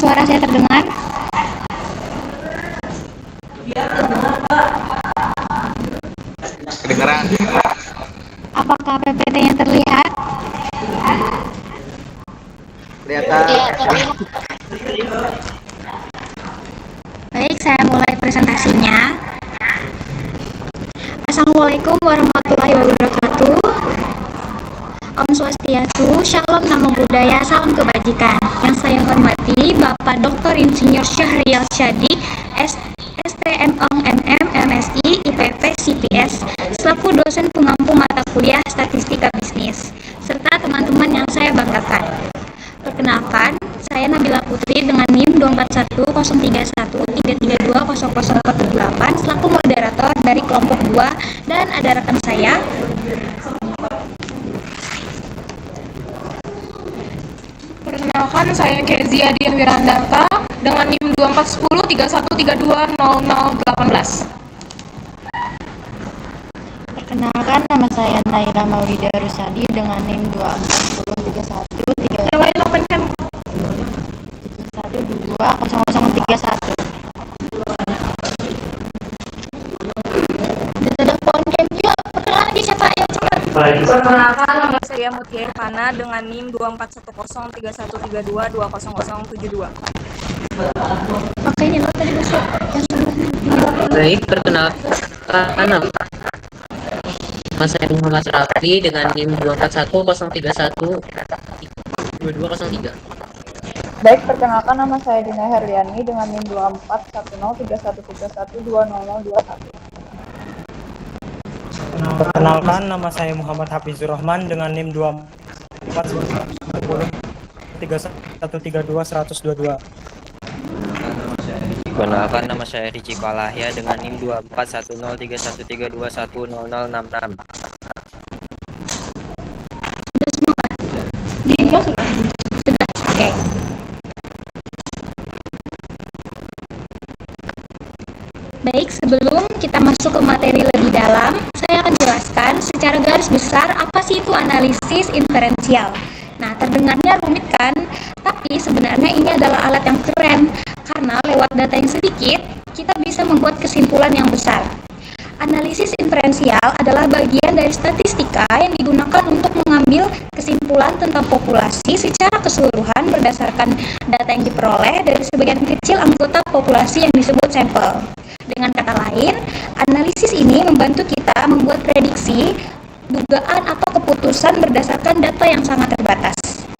suara saya terdengar? Kedengeran. Apakah PPT-nya terlihat? Kelihatan. Baik, saya mulai presentasinya. Assalamualaikum warahmatullahi wabarakatuh. Om Swastiastu, Shalom Namo Buddhaya, Salam Kebajikan. Yang saya hormati Bapak Dr. Insinyur Syahrial Syadi, STM Ong MM, MSI, IPP, CPS, selaku dosen pengampu mata kuliah Statistika Bisnis, serta teman-teman yang saya banggakan. Perkenalkan, saya Nabila Putri dengan NIM 241033133200048 selaku moderator dari kelompok 2, dan ada rekan saya. Perkenalkan, saya Kezia Dian Wirandata dengan NIM 241031320018. Perkenalkan, nama saya Naila Maulida Rusadi dengan NIM 241031320031. Perkenalkan, nama saya Mutia Irfana dengan NIM 24103132200072. Oke, ini loh tadi yang Baik, perkenalkan, nama saya Muhammad Rafli dengan NIM 2410312203. Baik, perkenalkan, nama saya Dina Herliani dengan NIM 24103131200021. Perkenalkan, nama saya Muhammad Hafizur Rahman dengan NIM 241031321122. Perkenalkan, nama saya Ricci Palahya dengan NIM 24103132100066. Oke. Baik, sebelum kita masuk ke materi lebih dalam, saya akan jelaskan secara garis besar apa sih itu analisis inferensial. Nah, terdengarnya rumit kan? Tapi sebenarnya ini adalah alat yang keren, karena lewat data yang sedikit, kita bisa membuat kesimpulan yang besar. Analisis inferensial adalah bagian dari statistika yang digunakan untuk mengambil kesimpulan tentang populasi secara keseluruhan berdasarkan data yang diperoleh dari sebagian kecil anggota populasi yang disebut sampel. Dengan kata lain, analisis ini membantu kita membuat prediksi, dugaan, atau keputusan berdasarkan data yang sangat terbatas.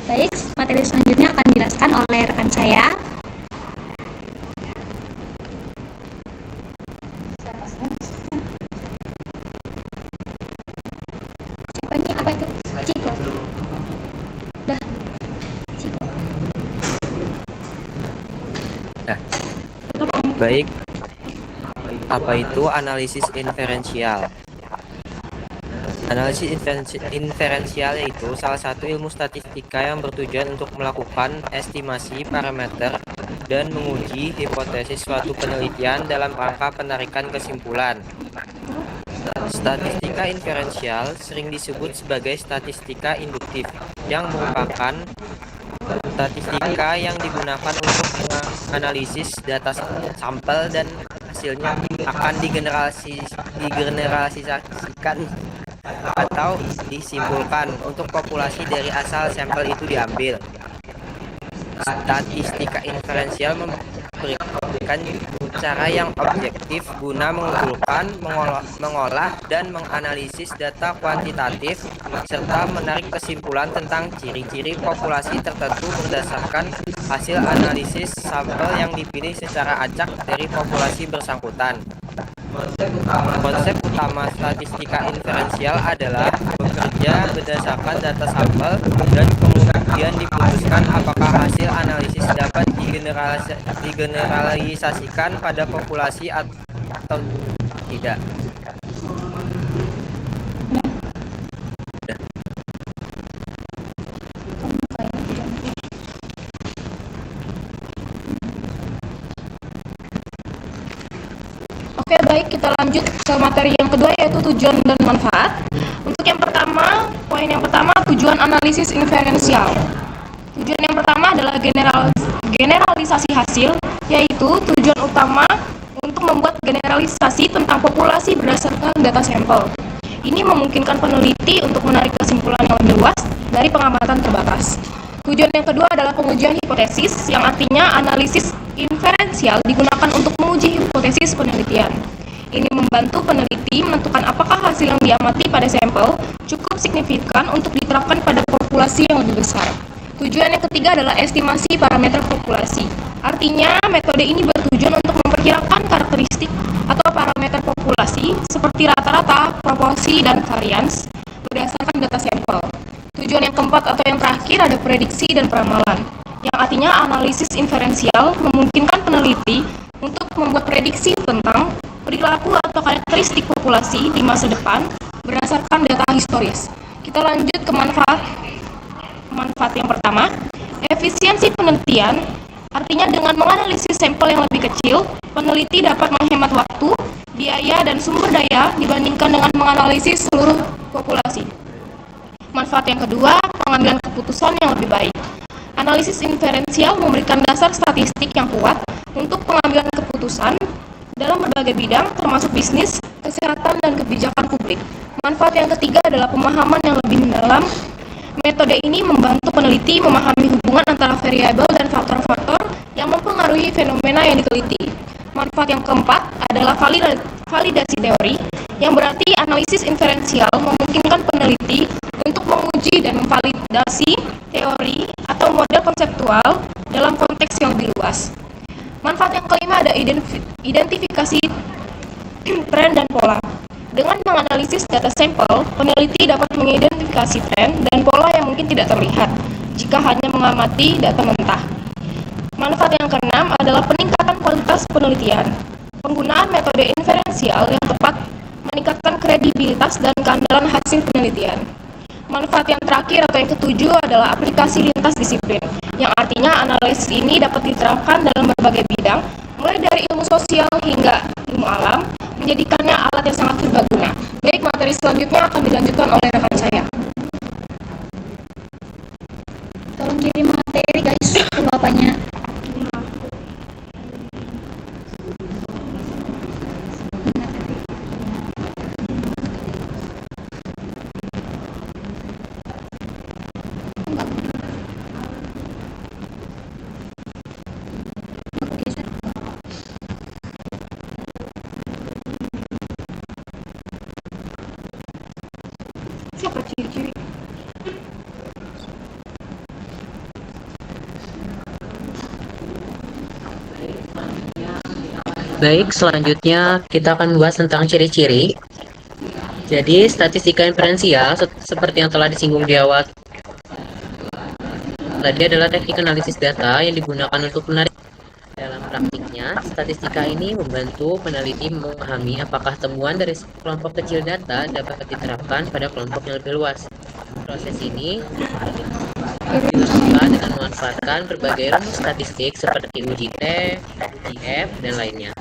Baik, materi selanjutnya akan dijelaskan oleh rekan saya. Siapa ini? Apa itu? Ciko. Dah. Ciko. Nah, baik. Apa itu analisis inferensial? Analisis inferensial yaitu salah satu ilmu statistika yang bertujuan untuk melakukan estimasi parameter dan menguji hipotesis suatu penelitian dalam rangka penarikan kesimpulan. Statistika inferensial sering disebut sebagai statistika induktif, yang merupakan statistika yang digunakan untuk menganalisis data sampel dan hasilnya akan digeneralisasikan atau disimpulkan untuk populasi dari asal sampel itu diambil. Statistika inferensial memberikan cara yang objektif guna mengumpulkan, mengolah, dan menganalisis data kuantitatif serta menarik kesimpulan tentang ciri-ciri populasi tertentu berdasarkan hasil analisis sampel yang dipilih secara acak dari populasi bersangkutan. Konsep utama statistika inferensial adalah bekerja berdasarkan data sampel dan kemudian diputuskan apakah hasil analisis dapat digeneralisasikan pada populasi atau tidak. Oke, baik, kita lanjut ke materi yang kedua, yaitu tujuan dan manfaat. Untuk yang pertama, poin yang pertama, tujuan analisis inferensial. Tujuan yang pertama adalah Generalisasi hasil, yaitu tujuan utama untuk membuat generalisasi tentang populasi berdasarkan data sampel. Ini memungkinkan peneliti untuk menarik kesimpulan yang lebih luas dari pengamatan terbatas. Tujuan yang kedua adalah pengujian hipotesis, yang artinya analisis inferensial digunakan untuk menguji hipotesis penelitian. Ini membantu peneliti menentukan apakah hasil yang diamati pada sampel cukup signifikan untuk diterapkan pada populasi yang lebih besar. Tujuan yang ketiga adalah estimasi parameter populasi. Artinya, metode ini bertujuan untuk memperkirakan karakteristik atau parameter populasi seperti rata-rata, proporsi, dan varians berdasarkan data sampel. Tujuan yang keempat atau yang terakhir ada prediksi dan peramalan, yang artinya analisis inferensial memungkinkan peneliti untuk membuat prediksi tentang perilaku atau karakteristik populasi di masa depan berdasarkan data historis. Kita lanjut ke manfaat yang pertama, efisiensi penelitian. Artinya dengan menganalisis sampel yang lebih kecil, peneliti dapat menghemat waktu, biaya, dan sumber daya dibandingkan dengan menganalisis seluruh populasi. Manfaat yang kedua, pengambilan keputusan yang lebih baik. Analisis inferensial memberikan dasar statistik yang kuat untuk pengambilan keputusan dalam berbagai bidang, termasuk bisnis, kesehatan, dan kebijakan publik. Manfaat yang ketiga adalah pemahaman yang lebih mendalam. Metode ini membantu peneliti memahami hubungan antara variabel dan faktor-faktor yang mempengaruhi fenomena yang diteliti. Manfaat yang keempat adalah validasi teori, yang berarti analisis inferensial memungkinkan peneliti untuk menguji dan memvalidasi teori atau model konseptual dalam konteks yang lebih luas. Manfaat yang kelima ada identifikasi tren dan pola. Dengan menganalisis data sampel, peneliti dapat mengidentifikasi tren dan pola yang mungkin tidak terlihat jika hanya mengamati data mentah. Manfaat yang keenam adalah peningkatan kualitas penelitian. Penggunaan metode inferensial yang tepat meningkatkan kredibilitas dan keandalan hasil penelitian. Manfaat yang terakhir atau yang ketujuh adalah aplikasi lintas disiplin, yang artinya analisis ini dapat diterapkan dalam berbagai bidang, mulai dari ilmu sosial hingga ilmu alam, menjadikannya alat yang sangat serbaguna. Baik, materi selanjutnya akan dilanjutkan oleh rekan saya. Tolong kirim materi guys ke bapaknya. Siapa ciri-ciri? Baik, selanjutnya kita akan membahas tentang ciri-ciri. Jadi, statistika inferensial seperti yang telah disinggung di awal tadi adalah teknik analisis data yang digunakan untuk menarik. Dalam praktiknya, statistika ini membantu peneliti memahami apakah temuan dari kelompok kecil data dapat diterapkan pada kelompok yang lebih luas. Proses ini dilakukan dengan memanfaatkan berbagai rumus statistik seperti uji T, uji F, dan lainnya.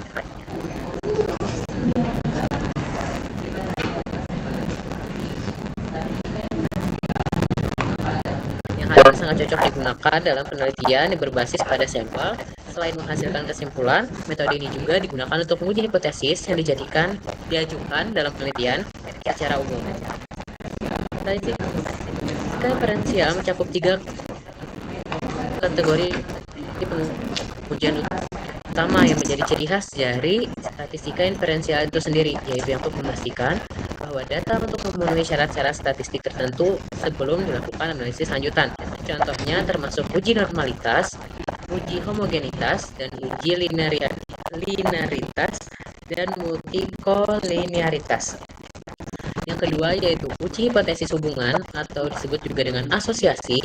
Yang hal sangat cocok digunakan dalam penelitian yang berbasis pada sampel. Selain menghasilkan kesimpulan, metode ini juga digunakan untuk menguji hipotesis yang diajukan dalam penelitian secara umum. Statistika inferensial mencakup 3 kategori pengujian utama yang menjadi ciri khas dari statistika inferensial itu sendiri, yaitu untuk memastikan bahwa data untuk memenuhi syarat-syarat statistik tertentu sebelum dilakukan analisis lanjutan. Contohnya termasuk uji normalitas, uji homogenitas, dan uji linearitas dan multikolinearitas. Yang kedua yaitu uji hipotesis hubungan atau disebut juga dengan asosiasi,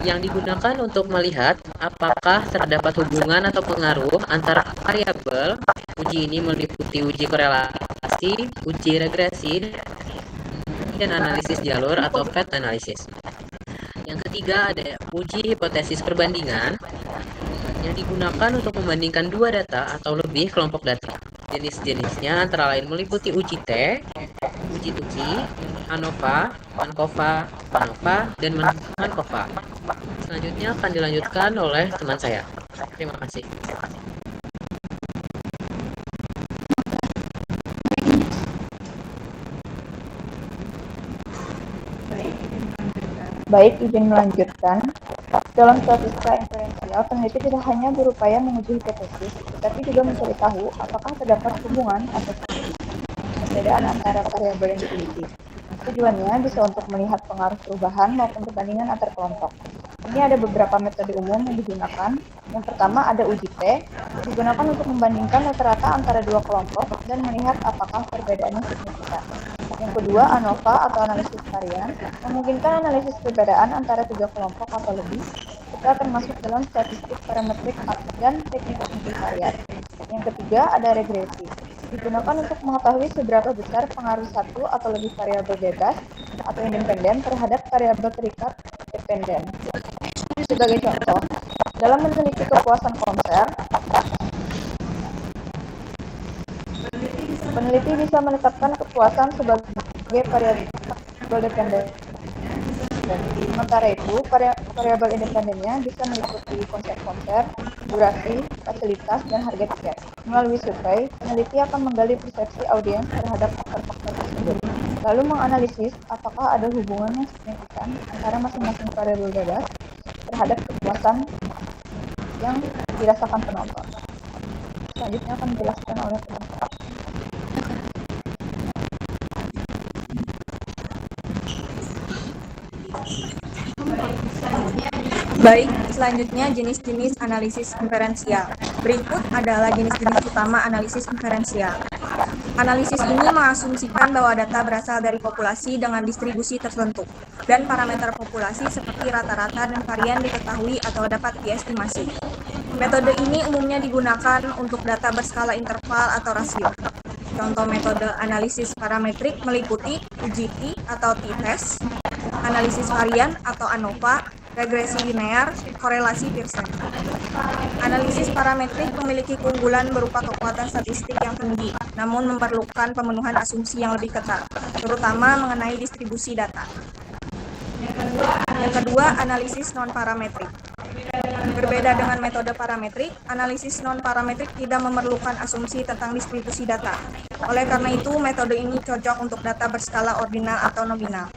yang digunakan untuk melihat apakah terdapat hubungan atau pengaruh antara variabel. Uji ini meliputi uji korelasi, uji regresi, dan analisis jalur atau path analysis. Yang ketiga ada uji hipotesis perbandingan, yang digunakan untuk membandingkan dua data atau lebih kelompok data. Jenis-jenisnya antara lain meliputi uji T, uji Tuki, ANOVA, MANKOVA, MANOVA, dan MANKOVA. Selanjutnya akan dilanjutkan oleh teman saya. Terima kasih. Baik, izin melanjutkan. Dalam statistika inferensial, peneliti tidak hanya berupaya menguji hipotesis, tetapi juga mencari tahu apakah terdapat hubungan atau perbedaan antara variabel yang diteliti. Tujuannya bisa untuk melihat pengaruh perubahan maupun perbandingan antar kelompok. Ini ada beberapa metode umum yang digunakan. Yang pertama ada uji T, digunakan untuk membandingkan rata-rata antara dua kelompok dan melihat apakah perbedaannya signifikan. Yang kedua, ANOVA atau analisis varian, memungkinkan analisis perbedaan antara tiga kelompok atau lebih, serta termasuk dalam statistik parametrik dan teknik multivariat. Yang ketiga, ada regresi, digunakan untuk mengetahui seberapa besar pengaruh satu atau lebih variabel bebas atau independen terhadap variabel terikat dependen. Sebagai contoh, dalam meneliti kepuasan konser, peneliti bisa menetapkan kepuasan sebagai variabel dependen. Sementara itu, variabel independennya bisa meliputi konsep konser, durasi, fasilitas, dan harga tiket. Melalui survei, peneliti akan menggali persepsi audiens terhadap faktor-faktor tersebut, lalu menganalisis apakah ada hubungan yang signifikan antara masing-masing variabel bebas terhadap kepuasan yang dirasakan penonton. Selanjutnya akan dijelaskan oleh penonton. Baik, selanjutnya jenis-jenis analisis inferensial. Berikut adalah jenis-jenis utama analisis inferensial. Analisis ini mengasumsikan bahwa data berasal dari populasi dengan distribusi tertentu, dan parameter populasi seperti rata-rata dan varian diketahui atau dapat diestimasi. Metode ini umumnya digunakan untuk data berskala interval atau rasio. Contoh metode analisis parametrik meliputi uji T atau t-test, analisis varian atau ANOVA, regresi linear, korelasi Pearson. Analisis parametrik memiliki keunggulan berupa kekuatan statistik yang tinggi, namun memerlukan pemenuhan asumsi yang lebih ketat, terutama mengenai distribusi data. Yang kedua, analisis non-parametrik. Berbeda dengan metode parametrik, analisis non-parametrik tidak memerlukan asumsi tentang distribusi data. Oleh karena itu, metode ini cocok untuk data berskala ordinal atau nominal,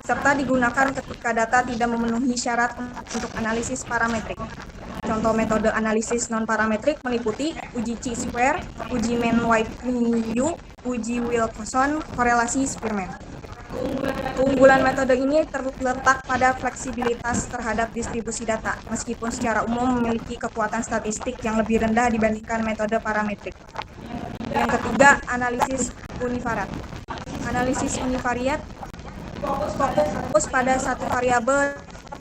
serta digunakan ketika data tidak memenuhi syarat untuk analisis parametrik. Contoh metode analisis non-parametrik meliputi uji chi-square, uji Mann-Whitney-U, uji Wilson, korelasi Spearman. Keunggulan metode ini terletak pada fleksibilitas terhadap distribusi data, meskipun secara umum memiliki kekuatan statistik yang lebih rendah dibandingkan metode parametrik. Yang ketiga, analisis univariat. Analisis univariat fokus pada satu variabel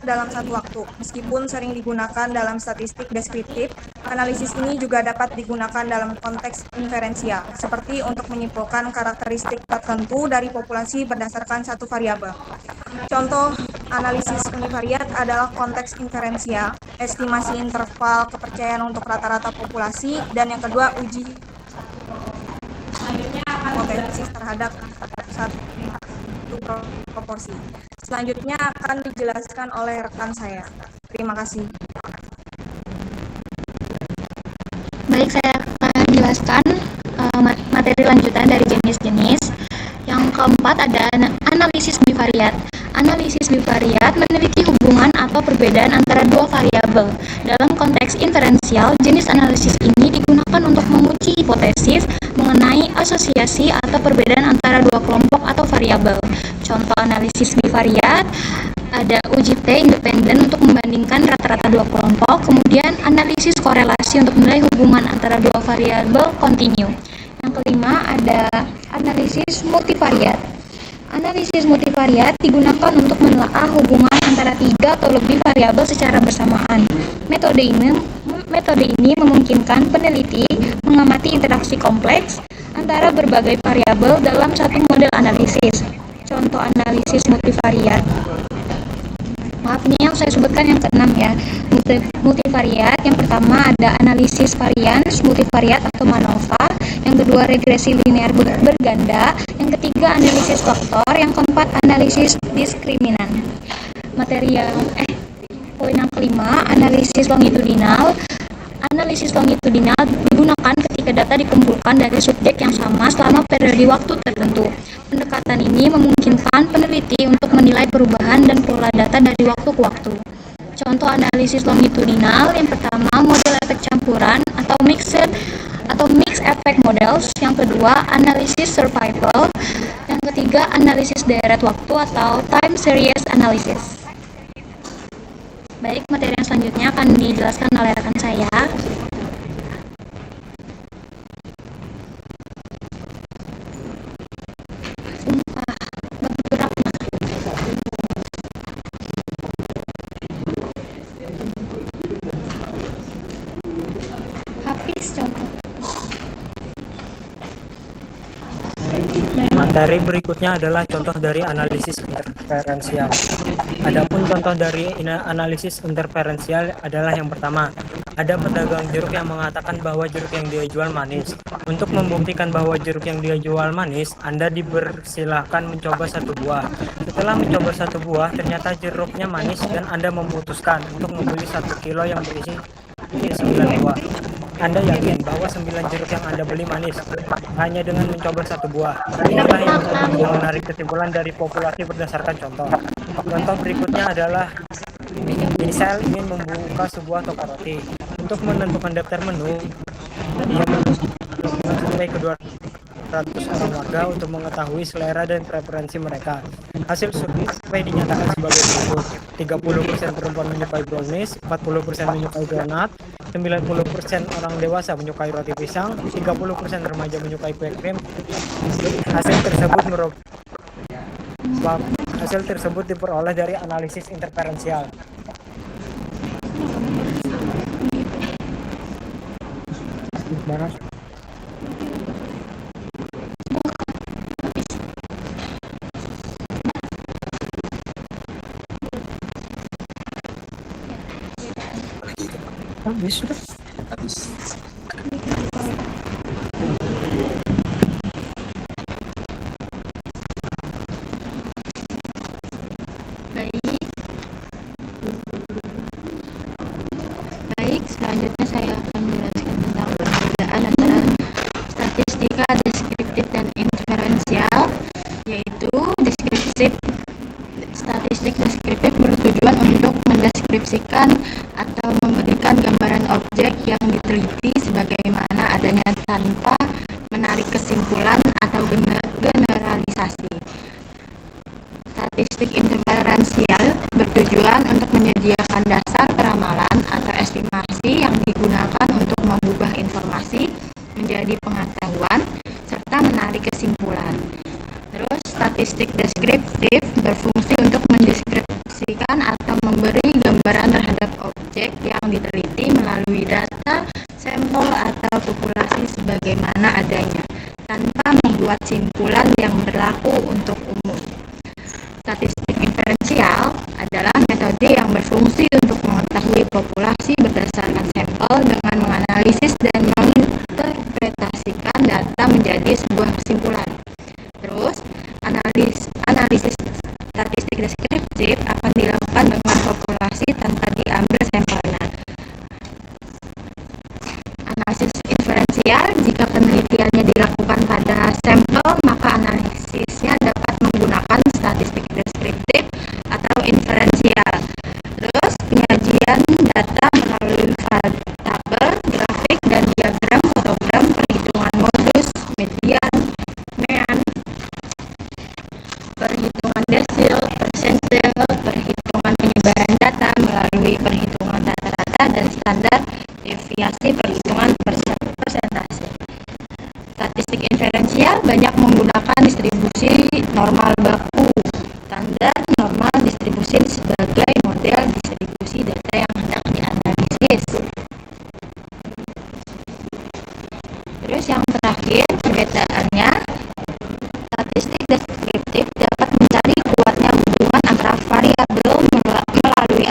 dalam satu waktu. Meskipun sering digunakan dalam statistik deskriptif, analisis ini juga dapat digunakan dalam konteks inferensial, seperti untuk menyimpulkan karakteristik tertentu dari populasi berdasarkan satu variabel. Contoh analisis univariat adalah konteks inferensial, estimasi interval kepercayaan untuk rata-rata populasi, dan yang kedua uji hipotesis terhadap satu proporsi. Selanjutnya akan dijelaskan oleh rekan saya. Terima kasih. Baik, saya akan jelaskan materi lanjutan dari jenis-jenis. Yang keempat ada analisis bivariat. Analisis bivariat meneliti hubungan atau perbedaan antara dua variabel. Dalam konteks inferensial, jenis analisis ini digunakan untuk menguji hipotesis mengenai asosiasi atau perbedaan antara dua kelompok atau variabel. Contoh analisis bivariat ada uji T independen untuk membandingkan rata-rata dua kelompok, kemudian analisis korelasi untuk menilai hubungan antara dua variabel kontinu. Yang kelima ada analisis multivariat. Analisis multivariat digunakan untuk menelaah hubungan antara tiga atau lebih variabel secara bersamaan. Metode ini memungkinkan peneliti mengamati interaksi kompleks antara berbagai variabel dalam satu model analisis. Contoh analisis multivariat. Ini yang saya sebutkan yang keenam ya, multivariat. Yang pertama ada analisis varians multivariat atau MANOVA, yang kedua regresi linear berganda, yang ketiga analisis faktor, yang keempat analisis diskriminan. Poin yang kelima, analisis longitudinal. Analisis longitudinal digunakan ketika data dikumpulkan dari subjek yang sama selama periode waktu tertentu. Pendekatan ini memungkinkan peneliti untuk menilai perubahan dan pola data dari waktu ke waktu. Contoh analisis longitudinal yang pertama model efek campuran atau mixed effect models, yang kedua analisis survival, yang ketiga analisis deret waktu atau time series analysis. Baik, materi yang selanjutnya akan dijelaskan oleh rekan saya. Habis contoh. Materi berikutnya adalah contoh dari analisis interferensial. Adapun contoh dari analisis interferensial adalah yang pertama, ada pedagang jeruk yang mengatakan bahwa jeruk yang dia jual manis. Untuk membuktikan bahwa jeruk yang dia jual manis, Anda dipersilahkan mencoba satu buah. Setelah mencoba satu buah, ternyata jeruknya manis dan Anda memutuskan untuk membeli 1 kilo yang berisi 9 buah. Anda yakin bahwa 9 jeruk yang Anda beli manis hanya dengan mencoba satu buah. Inilah yang menarik kesimpulan dari populasi berdasarkan contoh. Contoh berikutnya adalah Michelle ingin membuka sebuah toko roti. Untuk menentukan daftar menu, ia mensurvei kedua 100 orang warga untuk mengetahui selera dan preferensi mereka. Hasil survei dinyatakan sebagai berikut: 30% perempuan menyukai brownies, 40% menyukai donat, 90% orang dewasa menyukai roti pisang, 30% remaja menyukai kue krim. Hasil tersebut diperoleh dari analisis interferensial. Habis sudah. Baik, selanjutnya saya akan menjelaskan tentang perbedaan antara statistika deskriptif dan inferensial, yaitu statistik deskriptif bertujuan untuk mendeskripsikan atau memberikan gambaran objek yang diteliti sebagaimana adanya tanpa menarik kesimpulan atau generalisasi. Statistik inferensial bertujuan untuk menyediakan dasar peramalan atau estimasi yang digunakan untuk mengubah informasi menjadi pengetahuan serta menarik kesimpulan. Terus statistik deskriptif berfungsi untuk mendeskripsikan atau memberi gambaran terhadap objek yang diteliti melalui data, sampel atau populasi sebagaimana adanya, tanpa membuat simpulan yang berlaku untuk umum. Statistik inferensial adalah metode yang berfungsi untuk mengetahui populasi berdasarkan sampel dengan menganalisis dan menginterpretasikan data menjadi sebuah kesimpulan. Terus, analisis statistik deskriptif akan dilakukan dengan populasi tanpa diambil sampelnya. Analisis inferensial, jika penelitiannya dilakukan pada sampel, maka analisisnya dapat menggunakan statistik deskriptif atau inferensial. Terus, penyajian data melalui tabel, grafik, dan diagram fotogram, perhitungan modus, median, mean, perhitungan desil, persentile, perhitungan penyebaran data melalui perhitungan rata-rata, dan standar deviasi perhitungan persentase. Statistik inferensial banyak menggunakan distribusi normal baku, standar normal distribusi sebagai model distribusi data yang hendak dianalisis. Terus yang terakhir, perbedaannya, statistik deskriptif dapat mencari kuatnya hubungan antara variabel melalui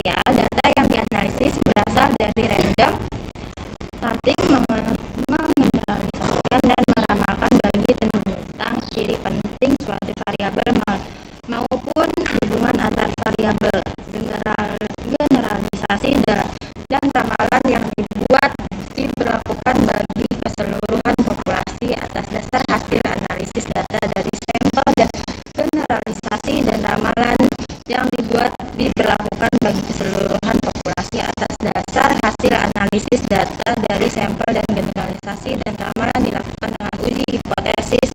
inferensial, data yang dianalisis berasal dari random sampling, mengeneralisasikan dan meramalkan bagi tentang ciri penting suatu variabel maupun hubungan antar variabel. Generalisasi dan ramalan yang diberlakukan bagi keseluruhan populasi atas dasar hasil analisis data dari sampel, dan generalisasi dan ramalan yang diberlakukan bagi keseluruhan populasi atas dasar hasil analisis data dari sampel, dan generalisasi dan ramalan dilakukan dengan uji hipotesis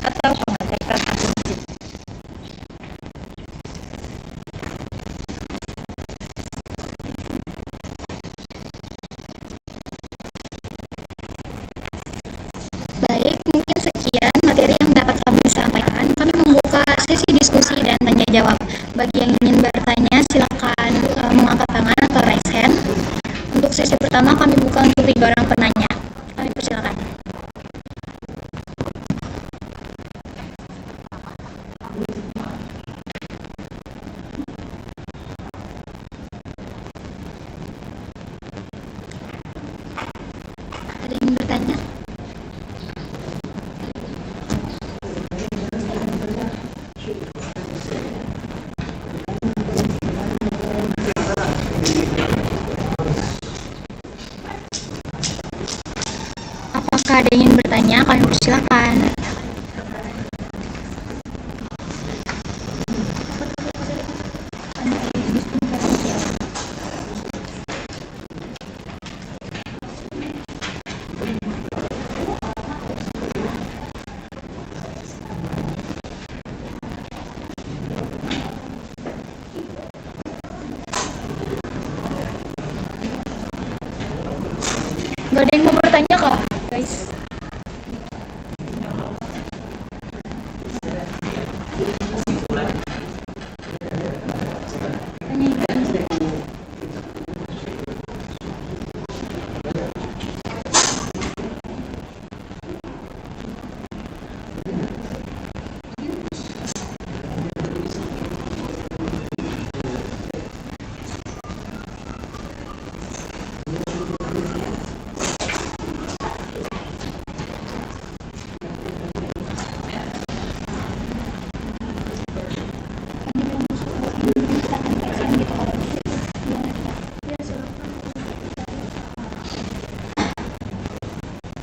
atau pengecekan asumsi. Baik, mungkin sekian materi yang dapat kami sampaikan. Kami membuka sesi diskusi dan tanya jawab. Bagi yang ingin bertanya, silakan mengangkat tangan atau raise hand. Untuk sesi pertama kami buka untuk 3 orang penanya. Kami persilakan. Ada yang ingin bertanya? Apakah ada yang ingin bertanya? Kami persilakan. Gak ada yang mau bertanya kok, guys.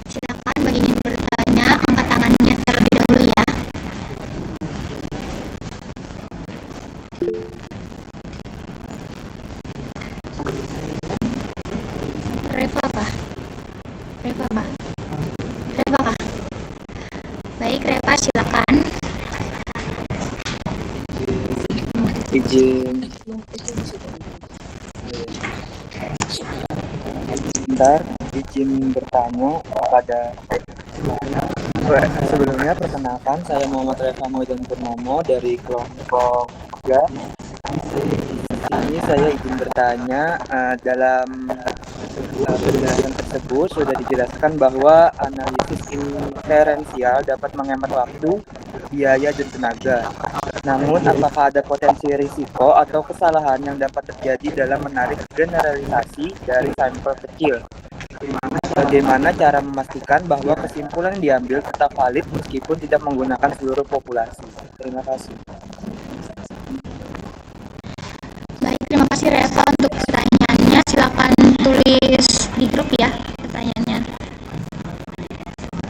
Silakan bagi yang ingin bertanya, angkat tangannya terlebih dahulu ya. Reva kah? Baik, Reva silakan. Izin bertanya kepada sebelumnya, perkenalkan saya Muhammad Reva Moidan Purnomo dari kelompok 3. Ini saya izin bertanya, dalam penjelasan tersebut sudah dijelaskan bahwa analisis inferensial dapat menghemat waktu, biaya, dan tenaga. Namun, apakah ada potensi risiko atau kesalahan yang dapat terjadi dalam menarik generalisasi dari sampel kecil? Bagaimana cara memastikan bahwa kesimpulan yang diambil tetap valid meskipun tidak menggunakan seluruh populasi? Terima kasih. Baik, terima kasih Reva untuk pertanyaannya. Silakan tulis di grup ya pertanyaannya.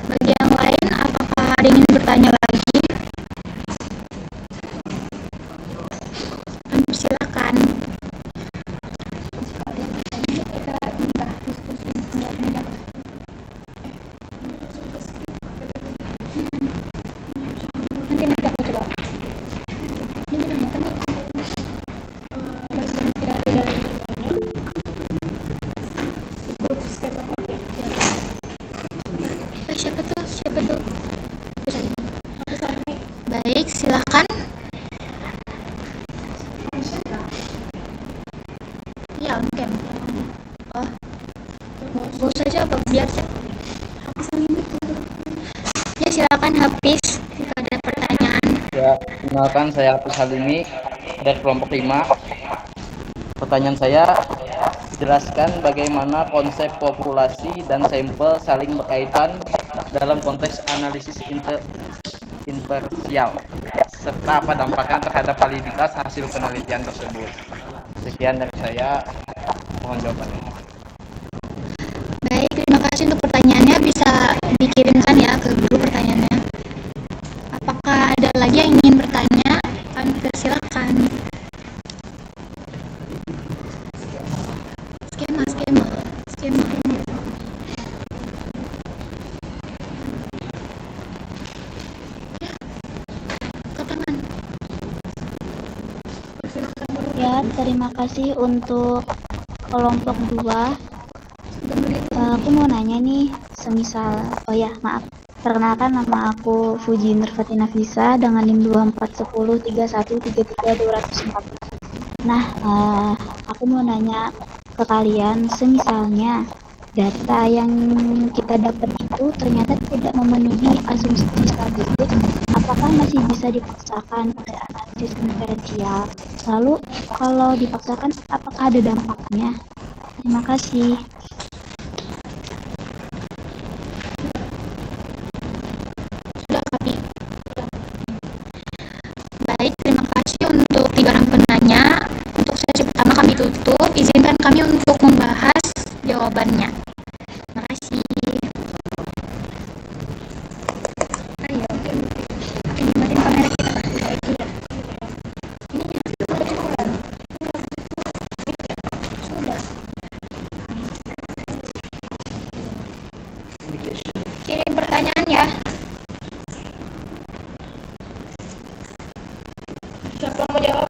Bagi yang lain, apakah ada yang ingin bertanya lagi? Silakan. Nanti aku coba. Siapa tuh? Baik, silakan. Ya, mungkin. Oh, gak usah jawab, biar ya, silakan Hafiz jika ada pertanyaan. Ya, kenalkan saya Hafiz Halimi dari kelompok 5. Pertanyaan saya, jelaskan bagaimana konsep populasi dan sampel saling berkaitan dalam konteks analisis inversial, serta apa dampaknya terhadap validitas hasil penelitian tersebut. Sekian dari saya, mohon jawabannya. Baik, terima kasih untuk pertanyaannya. Bisa dikirimkan ya ke guru pertanyaannya. Apakah ada lagi yang ingin bertanya? Kami persilakan. Skema. Ya, terima kasih untuk kelompok 2. Aku mau nanya nih, semisal, maaf. Perkenalkan, nama aku Fuji Nurfatina Nafisa dengan NIM 2410313324. Nah, aku mau nanya ke kalian, semisalnya data yang kita dapat itu ternyata tidak memenuhi asumsi statistik, apakah masih bisa dipaksakan pada analisis inferensial? Lalu, kalau dipaksakan, apakah ada dampaknya? Terima kasih. Baik, terima kasih untuk 3 orang penanya. Untuk sesi pertama kami tutup. Izinkan kami untuk membahas jawabannya. Terima kasih. Ayo, matiin kamera kita. Sudah. Kirim pertanyaan ya. Siapa mau jawab?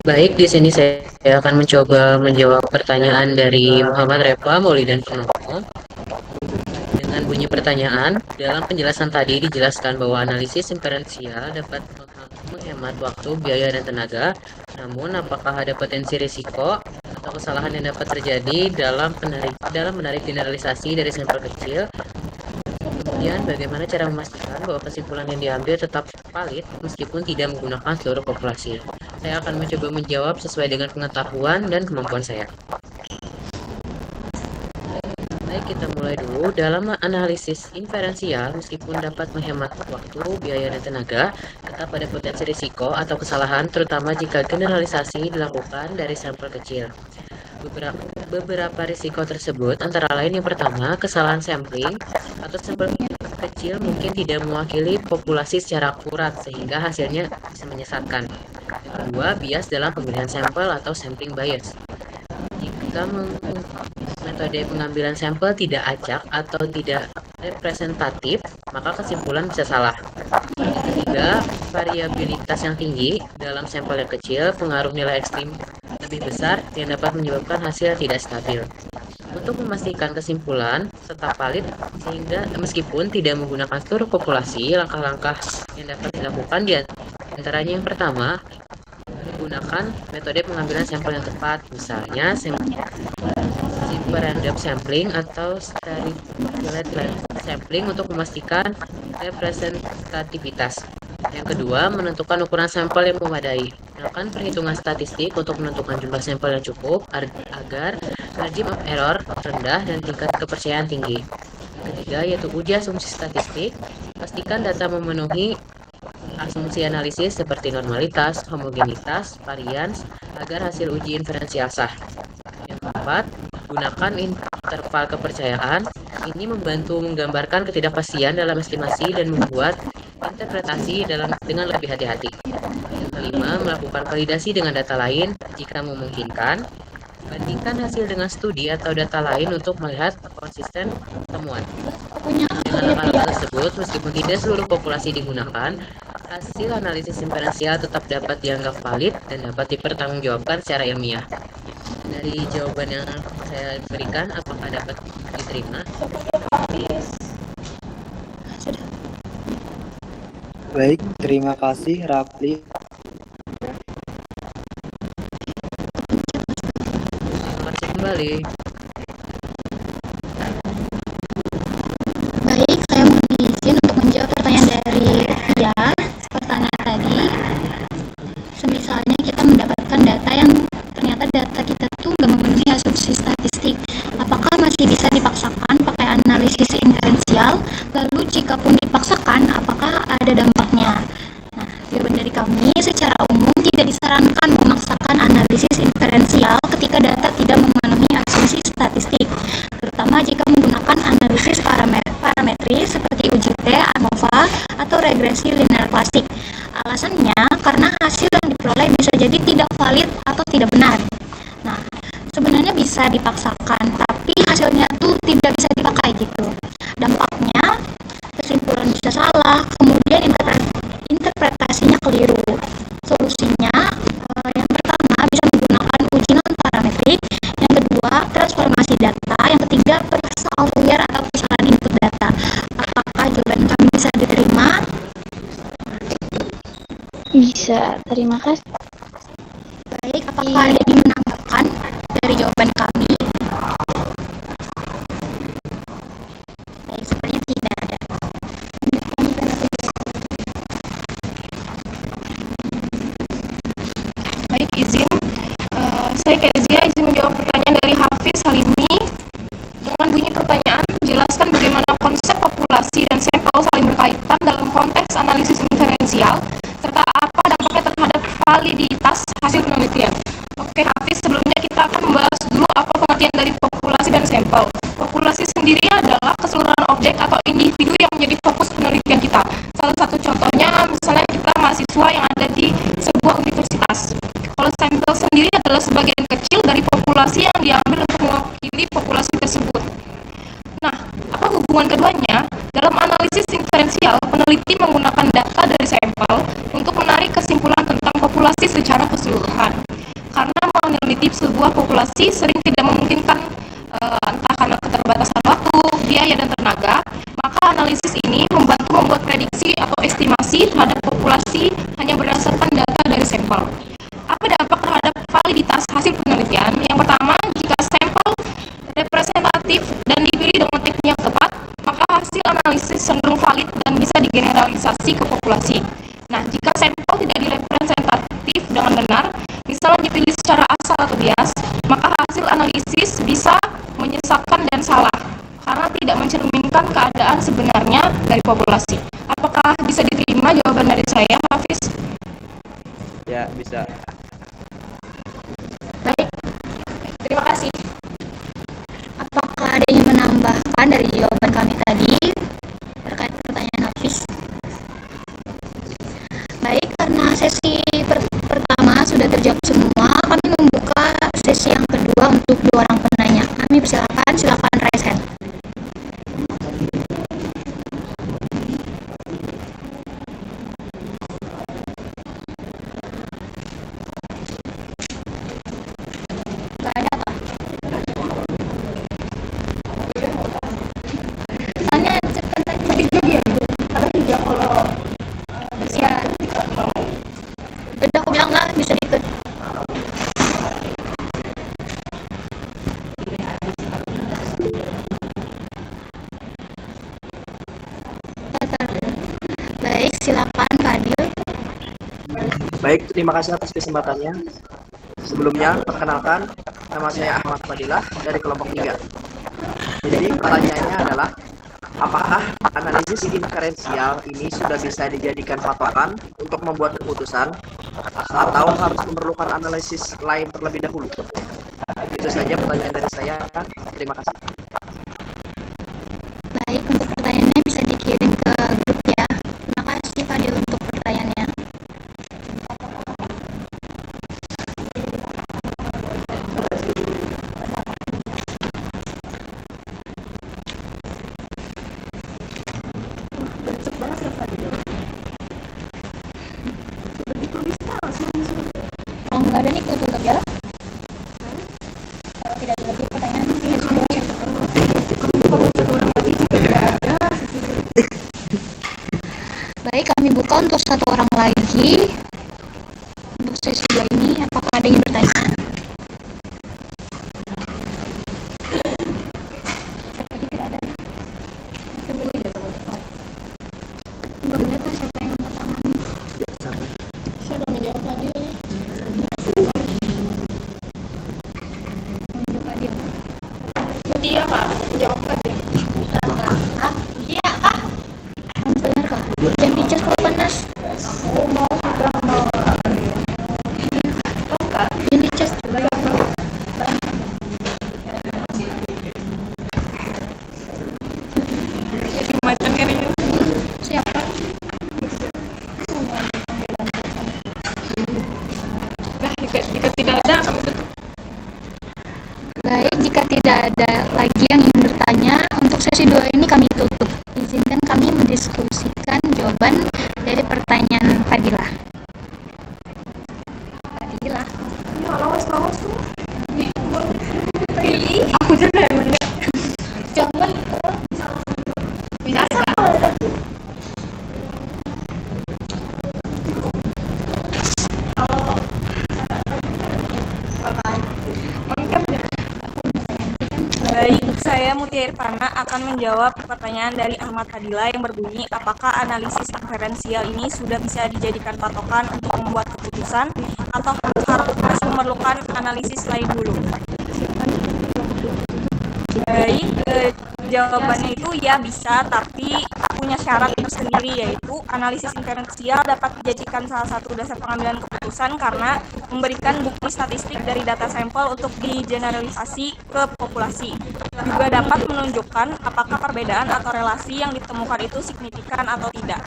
Baik, di sini saya akan mencoba menjawab pertanyaan dari Muhammad Repa, Mauli dan Purnomo. Dengan bunyi pertanyaan, dalam penjelasan tadi dijelaskan bahwa analisis inferensial dapat menghemat waktu, biaya, dan tenaga. Namun, apakah ada potensi risiko atau kesalahan yang dapat terjadi dalam menarik generalisasi dari sampel kecil? Kemudian, bagaimana cara memastikan bahwa kesimpulan yang diambil tetap valid meskipun tidak menggunakan seluruh populasi? Saya akan mencoba menjawab sesuai dengan pengetahuan dan kemampuan saya. Baik, kita mulai dulu. Dalam analisis inferensial, meskipun dapat menghemat waktu, biaya, dan tenaga, tetap ada potensi risiko atau kesalahan, terutama jika generalisasi dilakukan dari sampel kecil. Beberapa risiko tersebut antara lain yang pertama, kesalahan sampling atau sampel kecil mungkin tidak mewakili populasi secara akurat sehingga hasilnya bisa menyesatkan. Yang kedua, bias dalam pemilihan sampel atau sampling bias. Jika metode pengambilan sampel tidak acak atau tidak representatif, maka kesimpulan bisa salah. Yang ketiga, variabilitas yang tinggi dalam sampel yang kecil, pengaruh nilai ekstrim lebih besar yang dapat menyebabkan hasil tidak stabil. Untuk memastikan kesimpulan tetap valid sehingga meskipun tidak menggunakan seluruh populasi, langkah-langkah yang dapat dilakukan di antaranya yang pertama, menggunakan metode pengambilan sampel yang tepat, misalnya random sampling atau stratified sampling untuk memastikan representativitas. Yang kedua, menentukan ukuran sampel yang memadai. Gunakan perhitungan statistik untuk menentukan jumlah sampel yang cukup agar margin of error rendah, dan tingkat kepercayaan tinggi. Ketiga, yaitu uji asumsi statistik. Pastikan data memenuhi asumsi analisis seperti normalitas, homogenitas, varians, agar hasil uji inferensial sah. Yang keempat, gunakan interval kepercayaan. Ini membantu menggambarkan ketidakpastian dalam estimasi dan membuat interpretasi dengan lebih hati-hati. Yang kelima, melakukan validasi dengan data lain jika memungkinkan. Bandingkan hasil dengan studi atau data lain untuk melihat konsisten temuan. Dengan langkah-langkah tersebut, meskipun tidak seluruh populasi digunakan, hasil analisis inferensial tetap dapat dianggap valid dan dapat dipertanggungjawabkan secara ilmiah. Dari jawaban yang saya berikan, apakah dapat diterima? Baik, terima kasih Rafli. Masih kembali. Baik, saya mohon izin untuk menjawab pertanyaan dari Tia. Pertanyaan tadi, semisalnya kita mendapatkan data yang ternyata data kita tuh nggak memenuhi asumsi statistik, apakah masih bisa dipaksakan pakai analisis inferensial? Lalu jika pun dipaksakan, apakah ada dampaknya? Nah, jawaban dari kami, secara umum tidak disarankan memaksakan analisis inferensial ketika data tidak memenuhi asumsi statistik, terutama jika menggunakan analisis parametris seperti UGT, ANOVA, atau regresi linear klasik. Alasannya karena hasil yang diperoleh bisa jadi tidak valid atau tidak benar. Nah, sebenarnya bisa dipaksakan, tapi hasilnya tuh tidak bisa dipakai gitu. Dampaknya, kesimpulan bisa salah, kemudian interpretasinya keliru. Solusinya, yang pertama bisa menggunakan uji non-parametrik, yang kedua transformasi data, yang ketiga periksa outlier atau kesalahan input data. Apakah jawaban kami bisa diterima? Bisa, terima kasih. Baik, apakah ada yang menambahkan dari jawaban kami? Baik, sepertinya tidak ada. Baik, saya Kezia izin menjawab pertanyaan dari Hafiz Halimi. Dengan bunyi pertanyaan, jelaskan bagaimana konsep populasi dan sampel saling berkaitan dalam konteks analisis inferensial, serta apa dampaknya terhadap validitas hasil penelitian. Oke Hafiz, sebelumnya kita akan membahas dulu apa pengertian dari populasi dan sampel. Populasi sendiri adalah keseluruhan objek atau individu yang menjadi fokus penelitian kita. Salah satu contohnya, misalnya kita mahasiswa yang ada di sebuah universitas. Kalau sampel sendiri adalah sebagian kecil dari populasi yang diambil untuk mewakili populasi tersebut. Nah, apa hubungan keduanya? Dalam analisis inferensial, peneliti menggunakan data dari sampel untuk menarik kesimpulan tentang populasi secara keseluruhan. Karena meneliti sebuah populasi sering tidak memungkinkan entah karena keterbatasan waktu, biaya, dan tenaga, maka analisis ini membantu membuat prediksi atau estimasi terhadap populasi hanya berdasarkan data dari sampel. Apa dampak terhadap validitas hasil penelitian? Yang pertama, jika sampel representatif dan dipilih dengan teknik yang tepat, maka hasil analisis cenderung valid dan bisa digeneralisasi ke populasi. Nah, jika sampel tidak direpresentatif dengan benar, misalnya dipilih secara asal atau bias, maka hasil analisis bisa menyesatkan dan salah karena tidak mencerminkan keadaan sebenarnya dari populasi. Apakah bisa diterima jawaban dari saya, Hafiz? Ya, bisa. Baik, terima kasih. Apakah ada yang menambahkan dari jawaban kami tadi terkait pertanyaan Hafiz? Baik, karena sesi pertama sudah terjawab semua, kami membuka sesi yang kedua untuk dua orang penanya. Kami silakan raise hand. Gak ada Pak. Soalnya cepetan ya. Udah aku bilang nggak bisa ikut. Baik, silakan Fadil. Baik, terima kasih atas kesempatannya. Sebelumnya, perkenalkan, nama nama saya Ahmad Fadilah dari kelompok 3. Jadi pertanyaannya adalah, apakah analisis inferensial ini sudah bisa dijadikan patokan untuk membuat keputusan atau harus memerlukan analisis lain terlebih dahulu? Itu saja pertanyaan dari saya. Terima kasih. Baik, untuk pertanyaannya bisa dikirim ke grup ya. Terima kasih Fadil untuk pertanyaannya. Oh, nggak ada nih tutup ya. Kalau tidak ada lagi pertanyaan, ya sudah cek. Baik, kami buka untuk satu orang lagi untuk sesi 2 ini. Apakah ada yang bertanya? Tidak ada. Nggak lihat siapa yang pertama nih. Siapa yang menjawab tadi? Iya Kak, jawab tadi. Iya kak. Benar kak. Jam pijat kok panas. Jam pijat. Macam kayaknya. Siapa? Nah, jika tidak ada, kami tutup. Baik, jika tidak ada lagi yang ingin bertanya, untuk sesi 2 ini kami tutup. Izinkan kami mendiskusikan jawaban dari pertanyaan Fadilah. Fadilah. Lawas tuh. Aku juga yang mendengar. Jawaban Bisa. Baik, saya Mutia Irfana akan menjawab pertanyaan dari Ahmad Fadilah yang berbunyi, apakah analisis inferensial ini sudah bisa dijadikan patokan untuk membuat keputusan atau harus memerlukan analisis lain dulu? Baik, jawabannya itu ya bisa, tapi punya syarat tersendiri, yaitu analisis inferensial dapat dijadikan salah satu dasar pengambilan keputusan karena memberikan bukti statistik dari data sampel untuk digeneralisasi ke populasi. Juga dapat menunjukkan apakah perbedaan atau relasi yang ditemukan itu signifikan atau tidak.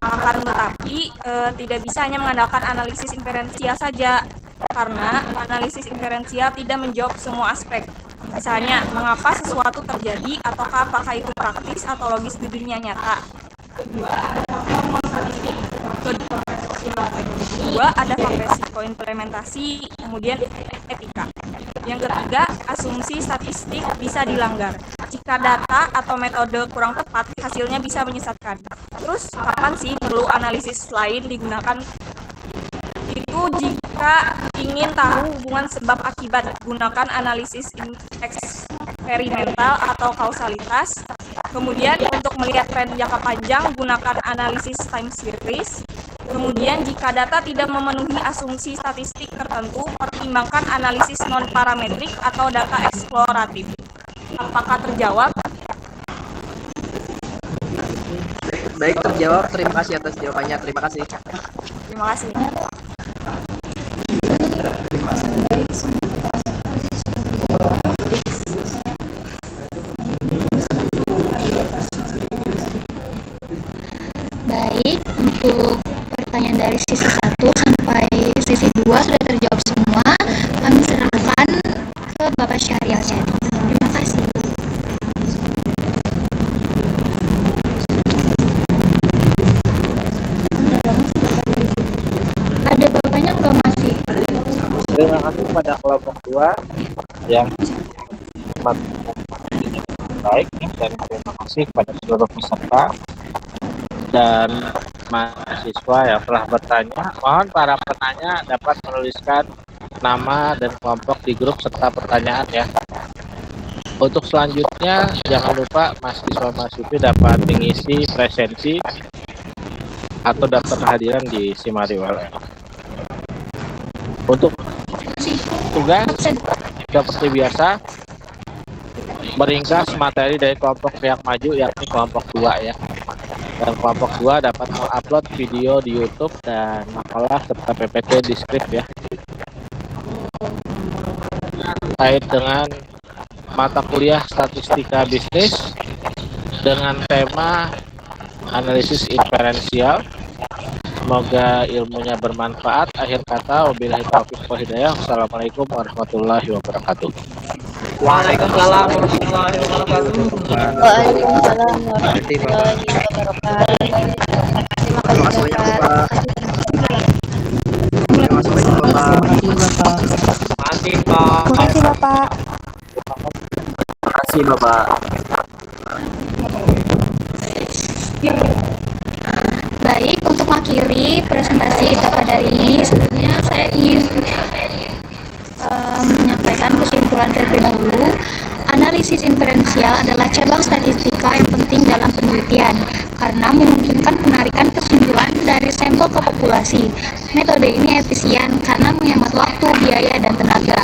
Akan tetapi, tidak bisa hanya mengandalkan analisis inferensial saja, karena analisis inferensial tidak menjawab semua aspek. Misalnya, mengapa sesuatu terjadi, ataukah apakah itu praktis atau logis di dunia nyata. Kedua, ada faktor resiko implementasi, kemudian etika. Yang ketiga, asumsi statistik bisa dilanggar. Jika data atau metode kurang tepat, hasilnya bisa menyesatkan. Terus, kapan sih perlu analisis lain digunakan? Itu jika ingin tahu hubungan sebab akibat, gunakan analisis eksperimental atau kausalitas. Kemudian untuk melihat tren jangka panjang, gunakan analisis time series. Kemudian jika data tidak memenuhi asumsi statistik tertentu, pertimbangkan analisis non-parametrik atau data eksploratif. Apakah terjawab? Baik, terjawab. Terima kasih atas jawabannya. Terima kasih. Terima kasih. Baik, untuk pertanyaan dari sisi 1 sampai sisi 2 sudah terjawab semua. Kami serahkan ke Bapak Syahrial Syadi. Terima kasih. Ada bapaknya nggak masih? Terima kasih kepada kelompok 2 yang baik, dan terima kasih kepada seluruh peserta dan mahasiswa yang telah bertanya. Mohon para penanya dapat menuliskan nama dan kelompok di grup serta pertanyaan ya. Untuk selanjutnya, jangan lupa mahasiswa-mahasiswi dapat mengisi presensi atau daftar kehadiran di Simari ULM. Untuk tugas seperti biasa meringkas materi dari kelompok pihak maju yakni kelompok 2 ya. Dan kelompok 2 dapat mengupload video di YouTube dan makalah serta PPT di skrip ya. Terkait dengan mata kuliah statistika bisnis dengan tema analisis inferensial. Semoga ilmunya bermanfaat. Akhir kata, wabillahi taufiq wal hidayah. Wassalamualaikum warahmatullahi wabarakatuh. Waalaikumsalam warahmatullahi wabarakatuh. Waalaikumsalam warahmatullahi wabarakatuh. Terima kasih banyak Bapak. Terima kasih banyak Bapak. Terima kasih Bapak. Terima kasih Bapak. Baik, untuk mengakhiri presentasi kita pada hari ini, sebelumnya saya ingin menyampaikan kesimpulan terlebih dahulu. Analisis inferensial adalah cabang statistika yang penting dalam penelitian karena memungkinkan penarikan kesimpulan dari sampel ke populasi. Metode ini efisien karena menghemat waktu, biaya, dan tenaga,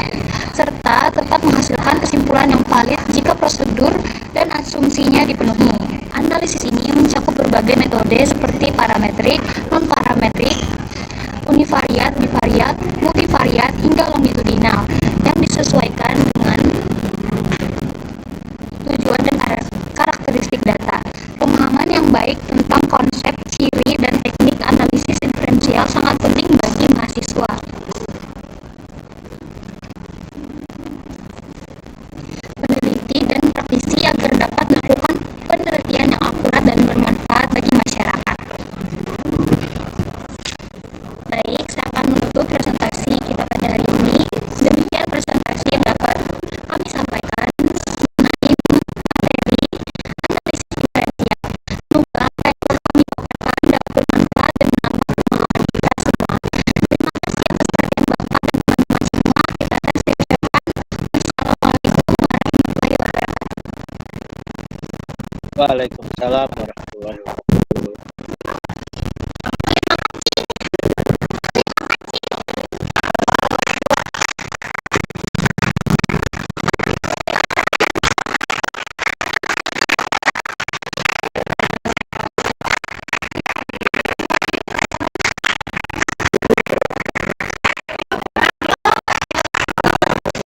serta tetap menghasilkan kesimpulan yang valid jika prosedur dan asumsinya dipenuhi. Analisis ini mencakup berbagai metode seperti parametrik, non-parametrik, univariat, bivariat, multivariat, hingga longitudinal yang disesuaikan dengan tujuan dan karakteristik data. Pemahaman yang baik tentang konsep, ciri, dan teknik analisis inferensial sangat penting bagi mahasiswa. Peneliti dan praktisi agar dapat melakukan penelitian yang akurat dan bermanfaat bagi masyarakat. Baik, saya akan menutup presentasi kita pada hari ini. Demikian presentasi yang dapat kami sampaikan mengenai materi analisis diferensial. Semoga apa yang telah kami bawakan dapat bermanfaat dan menambah pemahaman kita semua. Terima kasih atas perhatian Bapak dan teman-teman semua. Kita atas ucapkan Assalamualaikum warahmatullahi wabarakatuh. Waalaikumsalam warahmatullahi wabarakatuh.